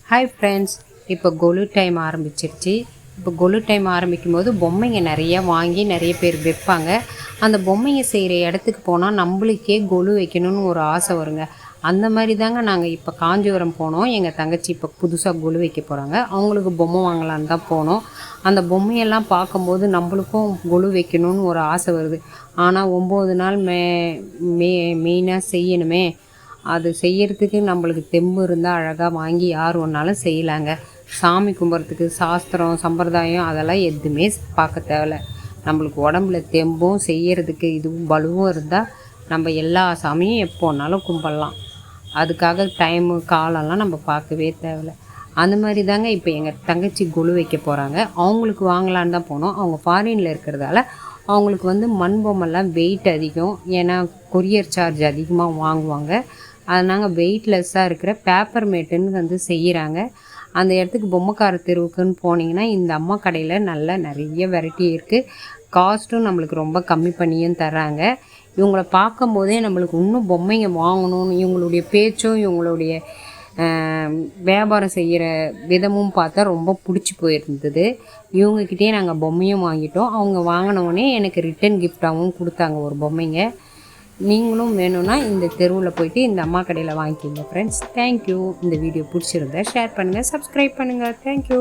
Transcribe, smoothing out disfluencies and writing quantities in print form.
Hi friends, இப்போ கொலு time ஆரம்பிச்சிருச்சு. இப்போ கொலு டைம் ஆரம்பிக்கும்போது பொம்மைங்க நிறைய வாங்கி நிறைய பேர் வைப்பாங்க. அந்த பொம்மைங்க செய்கிற இடத்துக்கு போனால் நம்மளுக்கே கொலு வைக்கணும்னு ஒரு ஆசை வருங்க. அந்த மாதிரி தாங்க நாங்கள் இப்போ காஞ்சிபுரம் போனோம். எங்கள் தங்கச்சி இப்போ புதுசாக கொலு வைக்க போகிறாங்க. அவங்களுக்கு பொம்மை வாங்கலான்னு தான் போனோம். அந்த பொம்மையெல்லாம் பார்க்கும்போது நம்மளுக்கும் கொலு வைக்கணும்னு ஒரு ஆசை வருது. ஆனால் 9 நாள் மெயினாக செய்யணுமே, அது செய்யறதுக்கு நம்மளுக்கு தெம்பு இருந்தால் அழகாக வாங்கி யார் ஒன்றாலும் செய்யலாங்க. சாமி கும்பிட்றதுக்கு சாஸ்திரம் சம்பிரதாயம் அதெல்லாம் எதுவுமே பார்க்க தேவையில்ல. நம்மளுக்கு உடம்புல தெம்பும் செய்யறதுக்கு இதுவும் பலுவும் இருந்தால் நம்ம எல்லா சாமியும் எப்போனாலும் கும்பிட்லாம். அதுக்காக டைமு காலம்லாம் நம்ம பார்க்கவே தேவையில்ல. அந்த மாதிரி தாங்க இப்போ எங்கள் தங்கச்சி கொலு வைக்க போகிறாங்க. அவங்களுக்கு வாங்கலான்னு தான் போனோம். அவங்க ஃபாரினில் இருக்கிறதால அவங்களுக்கு மண் பொம்மைலாம் வெயிட் அதிகம். ஏன்னா கொரியர் சார்ஜ் அதிகமாக வாங்குவாங்க. அதனால வெயிட்லெஸ்ஸாக இருக்கிற பேப்பர் மேட்டுன்னு செய்கிறாங்க. அந்த இடத்துக்கு பொம்மைக்கார தெருவுக்குன்னு போனீங்கன்னா இந்த அம்மா கடையில் நிறைய வெரைட்டி இருக்குது. காஸ்ட்டும் நம்மளுக்கு ரொம்ப கம்மி பண்ணியும் தராங்க. இவங்கள பார்க்கும்போதே நம்மளுக்கு இன்னும் பொம்மைங்க வாங்கணும்னு, இவங்களுடைய பேச்சும் இவங்களுடைய வியாபாரம் செய்கிற விதமும் பார்த்தா ரொம்ப பிடிச்சி போயிருந்தது. இவங்கக்கிட்டே நாங்கள் பொம்மையும் வாங்கிட்டோம். அவங்க வாங்கினவுடனே எனக்கு ரிட்டன் கிஃப்டாகவும் கொடுத்தாங்க ஒரு பொம்மைங்க. நீங்களும் வேணும்னா இந்த தெருவில் போயிட்டு இந்த அம்மா கடையில் வாங்கிக்கிங்க ஃப்ரெண்ட்ஸ். தேங்க்யூ. இந்த வீடியோ பிடிச்சிருந்தா ஷேர் பண்ணுங்கள், சப்ஸ்கிரைப் பண்ணுங்கள். தேங்க்யூ.